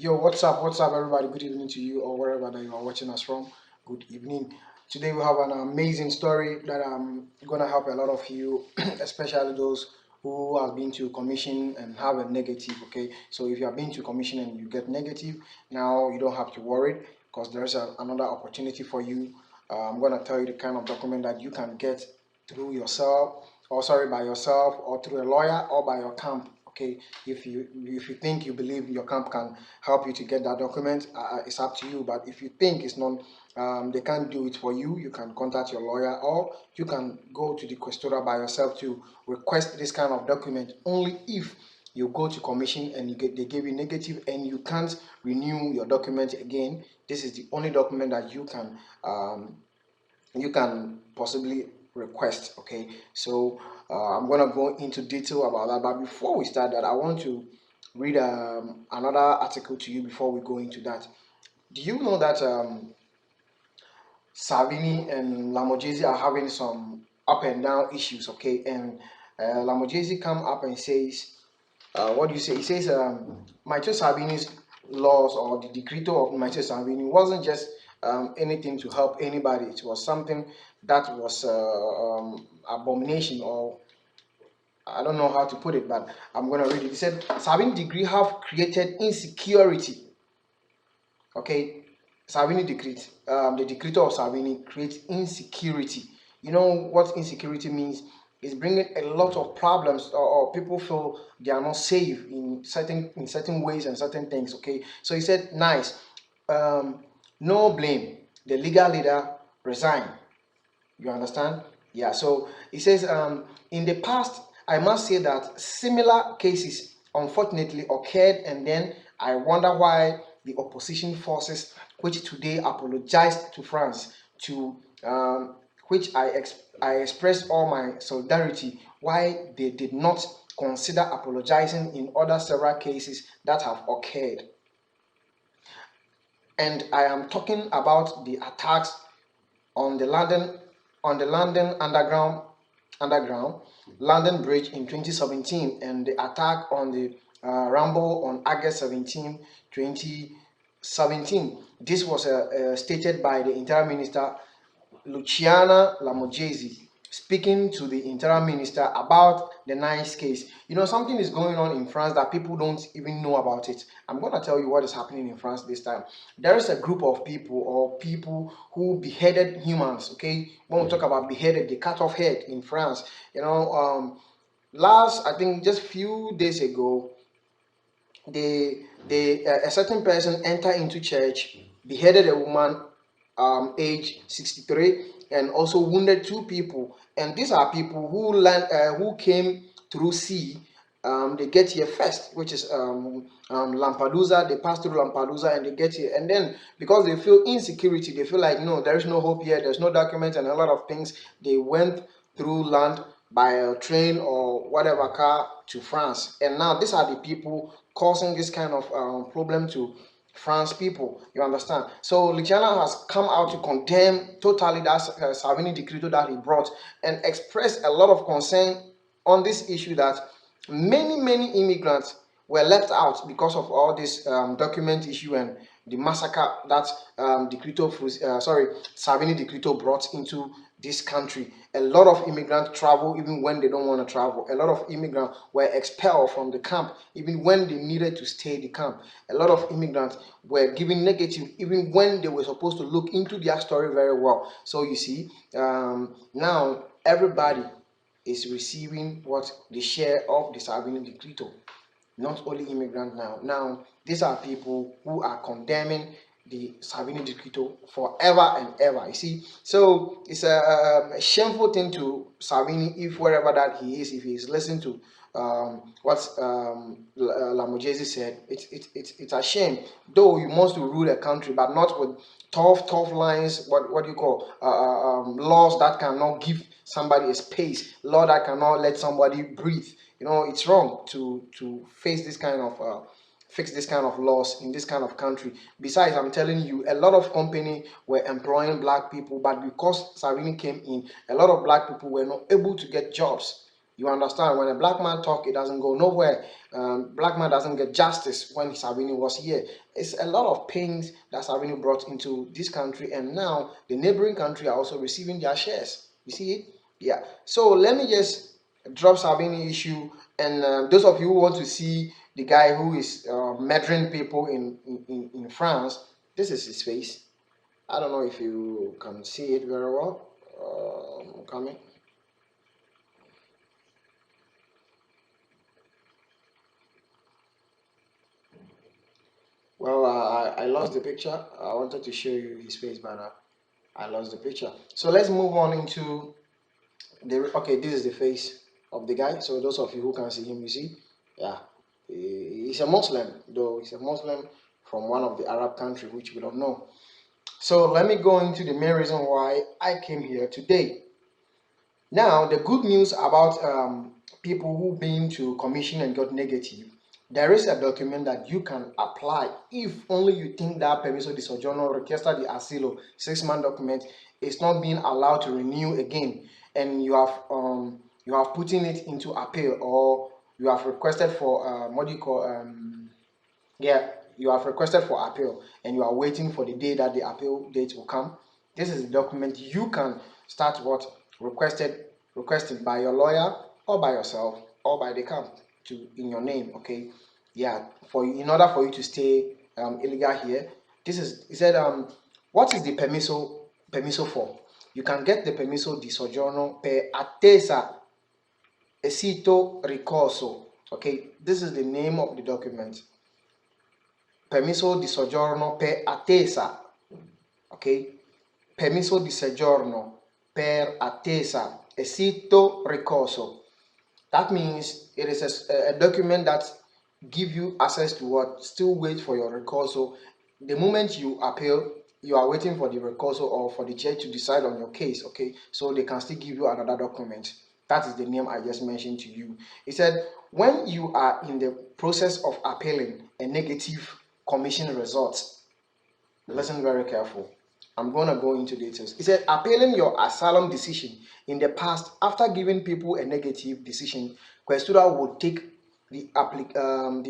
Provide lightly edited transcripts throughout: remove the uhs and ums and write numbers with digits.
Yo, what's up, everybody? Good evening to you, or wherever that you are watching us from. Good evening. Today we have an amazing story that I'm gonna help a lot of you, especially those who have been to commission and have a negative. Okay, so if you have been to commission and you get negative, now you don't have to worry because there's another opportunity for you. I'm gonna tell you the kind of document that you can get through yourself, or sorry, by yourself, or through a lawyer, or by your camp. Okay, if you think you believe your camp can help you to get that document, it's up to you. But if you think it's not, they can't do it for you, you can contact your lawyer, or you can go to the questora by yourself to request this kind of document. Only if you go to commission and they give you negative and you can't renew your document again, this is the only document that you can possibly request. Okay, so I'm gonna go into detail about that, but before we start that, I want to read another article to you before we go into that. Do you know that Savini and Lamborghini are having some up and down issues? Okay, and Lamborghini come up and says, what do you say? He says Matteo Salvini's laws, or the decreto of Matteo Salvini, wasn't just anything to help anybody. It was something that was abomination, or I don't know how to put it, but I'm going to read it. He said, Salvini decree have created insecurity. Okay, Salvini decree, the decreto of Salvini creates insecurity. You know what insecurity means? It's bringing a lot of problems, or people feel they are not safe in certain ways and certain things. Okay, so he said, nice, no blame. The legal leader resign. You understand? Yeah. So he says, in the past, I must say that similar cases unfortunately occurred, and then I wonder why the opposition forces, which today apologized to France, to which I expressed all my solidarity, why they did not consider apologizing in other several cases that have occurred. And I am talking about the attacks on the London underground London Bridge in 2017, and the attack on the Rambo on August 17, 2017. This was stated by the Interior Minister Luciana Lamorgese, speaking to the Interior Minister about the nice case. You know, something is going on in France that people don't even know about it. I'm going to tell you what is happening in France this time. There is a group of people, or people who beheaded humans. Okay, when we talk about beheaded, they cut off head in France. You know, last, I think just few days ago, a certain person entered into church, beheaded a woman, age 63, and also wounded two people. And these are people who came through sea. They get here first, which is Lampedusa. They pass through Lampedusa and they get here, and then because they feel insecurity, they feel like, no, there is no hope here, there's no documents and a lot of things, they went through land by a train or whatever car to France. And now these are the people causing this kind of problem to France people. You understand? So Luciana has come out to condemn totally that Salvini decreto that he brought, and express a lot of concern on this issue that many immigrants were left out because of all this document issue and the massacre that Salvini decreto brought into this country. A lot of immigrants travel even when they don't want to travel. A lot of immigrants were expelled from the camp even when they needed to stay in the camp. A lot of immigrants were given negative even when they were supposed to look into their story very well. So you see, now everybody is receiving what the share of the Salvini decreto, not only immigrants now. Now, these are people who are condemning the Salvini decreto forever and ever. You see, so it's a shameful thing to Salvini, if wherever that he is, if he is listening to what Lamorgese said. It's a shame. Though you must rule a country, but not with tough lines. What do you call laws that cannot give somebody a space, law that cannot let somebody breathe. You know, it's wrong to face this kind of fix this kind of laws in this kind of country. Besides, I'm telling you, a lot of companies were employing black people, but because Salvini came in, a lot of black people were not able to get jobs. You understand? When a black man talk, it doesn't go nowhere. Black man doesn't get justice when Savini was here. It's a lot of pains that Savini brought into this country, and now the neighboring country are also receiving their shares. You see it? Yeah. So let me just drop Savini issue, and those of you who want to see the guy who is murdering people in France, this is his face. I don't know if you can see it very well. Coming. Well, I lost the picture. I wanted to show you his face, but I lost the picture. So let's move on into the. Okay, this is the face of the guy. So those of you who can see him, you see, yeah, he's a Muslim, though he's a Muslim from one of the Arab countries, which we don't know. So let me go into the main reason why I came here today. Now, the good news about people who been to commission and got negative, there is a document that you can apply if only you think that permiso di soggiorno richiesta di asilo 6-month document is not being allowed to renew again, and you have putting it into appeal, or you have requested for what do you call yeah, you have requested for appeal and you are waiting for the day that the appeal date will come. This is the document you can start what requested by your lawyer or by yourself or by the camp to in your name. Okay, yeah, for in order for you to stay illegal here. This is he said what is the permiso for? You can get the permiso di soggiorno per attesa esito ricorso. Okay, this is the name of the document. Permesso di soggiorno per attesa, ok? Permesso di soggiorno per attesa esito ricorso. That means it is a document that give you access to what? Still wait for your recurso. The moment you appeal, you are waiting for the recurso or for the judge to decide on your case, okay? So they can still give you another document. That is the name I just mentioned to you. He said, when you are in the process of appealing a negative commission results, listen very careful. I'm going to go into details. He said, appealing your asylum decision in the past after giving people a negative decision, Questura would take the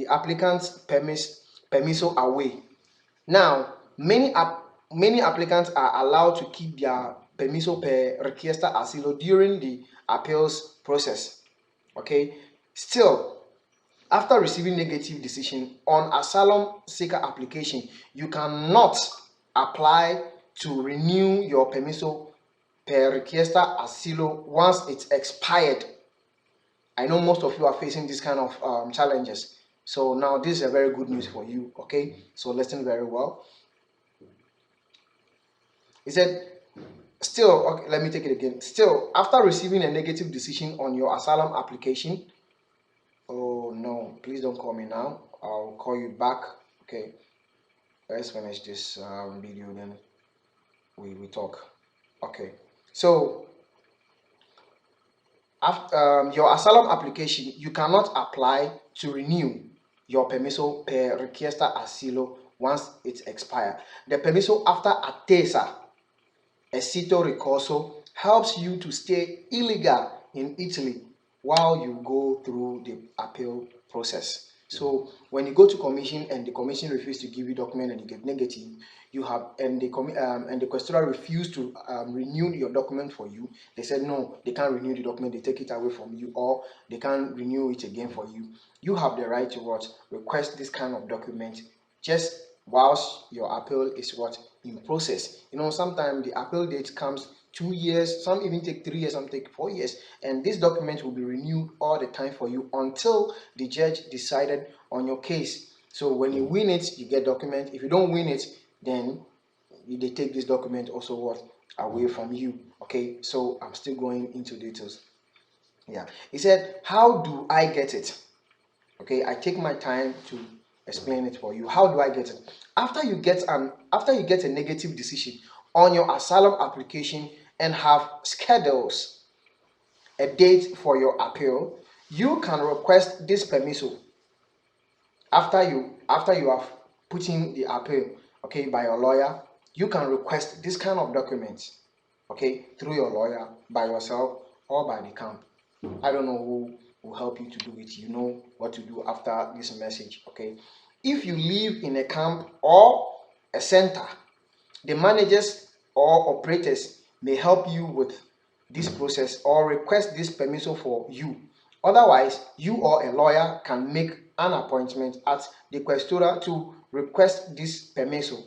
applicant's permiso away. Now, many applicants are allowed to keep their permiso per richiesta asilo during the appeals process. Okay, still, after receiving negative decision on asylum seeker application, you cannot apply to renew your permiso per richiesta asilo once it's expired. I know most of you are facing this kind of challenges. So now this is a very good news for you, okay? So listen very well. He said, still, okay, let me take it again. Still, after receiving a negative decision on your asylum application, oh no, please don't call me now. I'll call you back. Okay, let's finish this video, then we talk. Okay, so after your asylum application, you cannot apply to renew your permiso per richiesta asilo once it's expired. The permiso after attesa esito ricorso helps you to stay illegal in Italy while you go through the appeal process. So when you go to commission and the commission refuses to give you document and you get negative, you have and the questioner refused to renew your document for you. They said no, they can't renew the document. They take it away from you, or they can't renew it again for you. You have the right to what request this kind of document just whilst your appeal is what in process. You know, sometimes the appeal date comes 2 years, some even take 3 years, some take 4 years, and this document will be renewed all the time for you until the judge decided on your case. So when you win it, you get document. If you don't win it, then they take this document also what away from you. Okay, so I'm still going into details. Yeah, he said, how do I get it? Okay, I take my time to explain it for you. How do I get it? After you get a negative decision on your asylum application and have schedules a date for your appeal, you can request this permiso after you have put in the appeal, okay, by your lawyer. You can request this kind of documents, okay, through your lawyer, by yourself, or by the camp. I don't know who will help you to do it. You know what to do after this message, okay? If you live in a camp or a center, the managers or operators may help you with this process or request this permission for you. Otherwise, you or a lawyer can make an appointment at the questura to request this permission.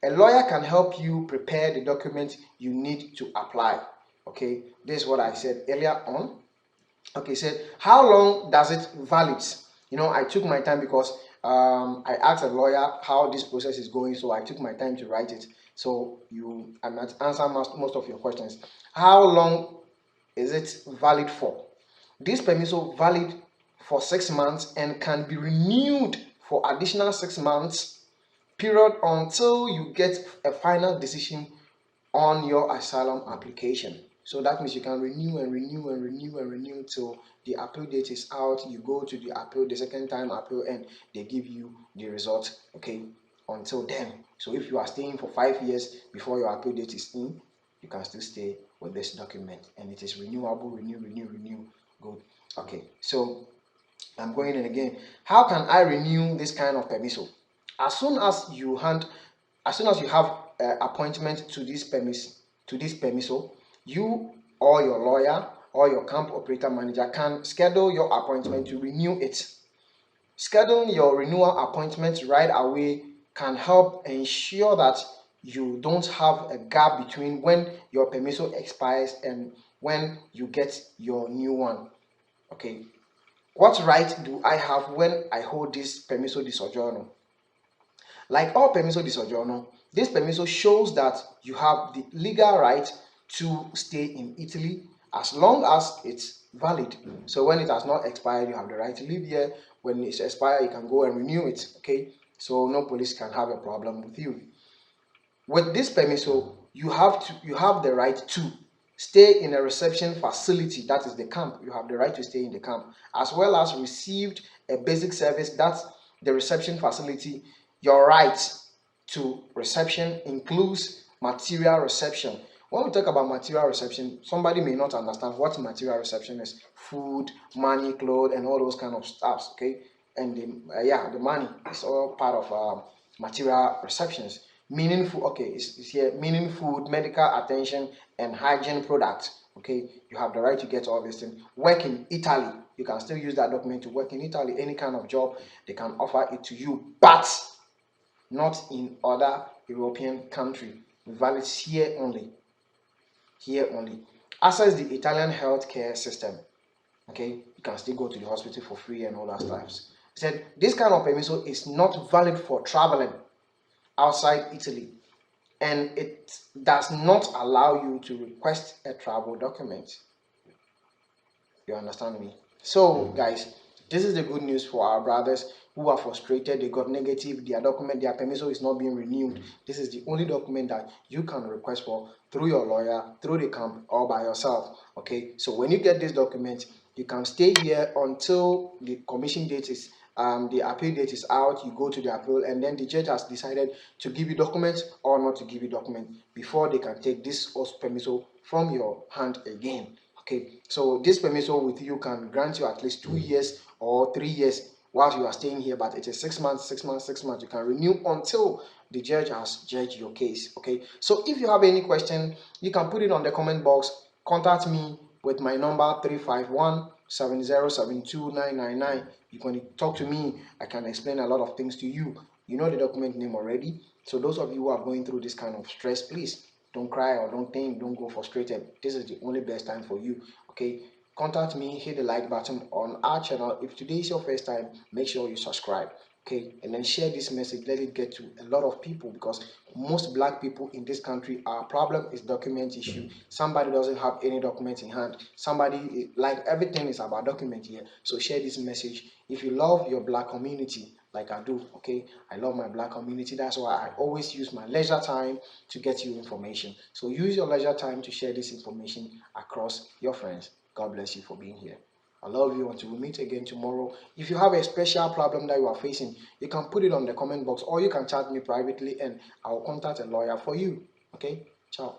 A lawyer can help you prepare the document you need to apply. Okay, this is what I said earlier on. Okay, said how long does it valid? I took my time because I asked a lawyer how this process is going, so I took my time to write it. So I might answer most of your questions. How long is it valid for? This permission valid for 6 months and can be renewed for additional 6 months period until you get a final decision on your asylum application. So that means you can renew and renew and renew and renew till the appeal date is out. You go to the appeal, the second time appeal, and they give you the result. Okay, until then. So if you are staying for 5 years before your appeal date is in, you can still stay with this document, and it is renewable. Renew. Good. Okay. So I'm going in again. How can I renew this kind of permission? As soon as you have appointment to this permission, you or your lawyer or your camp operator manager can schedule your appointment to renew it. Scheduling your renewal appointment right away can help ensure that you don't have a gap between when your permission expires and when you get your new one. Okay, what right do I have when I hold this permesso di soggiorno? Like all permesso di soggiorno, this permesso shows that you have the legal right to stay in Italy as long as it's valid. So when it has not expired, you have the right to live here. When it's expired, you can go and renew it. Okay, so no police can have a problem with you. With this permesso, you have the right to stay in a reception facility, that is the camp. You have the right to stay in the camp, as well as received a basic service, that's the reception facility. Your right to reception includes material reception. When we talk about material reception, somebody may not understand what material reception is. Food, money, clothes, and all those kind of stuffs, okay? And the money is all part of material receptions. Meaningful, okay, it's here, meaning food, medical attention, and hygiene products. Okay, you have the right to get all these things. Work in Italy, you can still use that document to work in Italy. Any kind of job, they can offer it to you, but not in other European country. Valid here only. Here only. Access the Italian healthcare system. Okay, you can still go to the hospital for free and all that stuff. Said this kind of permission is not valid for traveling outside Italy, and it does not allow you to request a travel document. You understand me? So guys, this is the good news for our brothers who are frustrated. They got negative, their permission is not being renewed. This is the only document that you can request for through your lawyer, through the camp, or by yourself. Okay, so when you get this document, you can stay here until the commission date is the appeal date is out. You go to the appeal, and then the judge has decided to give you documents or not to give you document before they can take this permission from your hand again. Okay, so this permission with you can grant you at least 2 years or 3 years whilst you are staying here, but it is 6 months, 6 months, 6 months. You can renew until the judge has judged your case. Okay, so if you have any question, you can put it on the comment box. Contact me with my number 351-7072-999. You can talk to me. I can explain a lot of things to you. You know the document name already. So those of you who are going through this kind of stress, please don't cry or don't think, don't go frustrated. This is the only best time for you. Okay, contact me, hit the like button on our channel. If today is your first time, make sure you subscribe. Okay, and then share this message. Let it get to a lot of people, because most black people in this country, our problem is document issue. Somebody doesn't have any document in hand. Somebody, like, everything is about document here. So share this message. If you love your black community like I do, okay, I love my black community. That's why I always use my leisure time to get you information. So use your leisure time to share this information across your friends. God bless you for being here. I love you until we meet again tomorrow. If you have a special problem that you are facing, you can put it on the comment box, or you can chat me privately and I will contact a lawyer for you. Okay, ciao.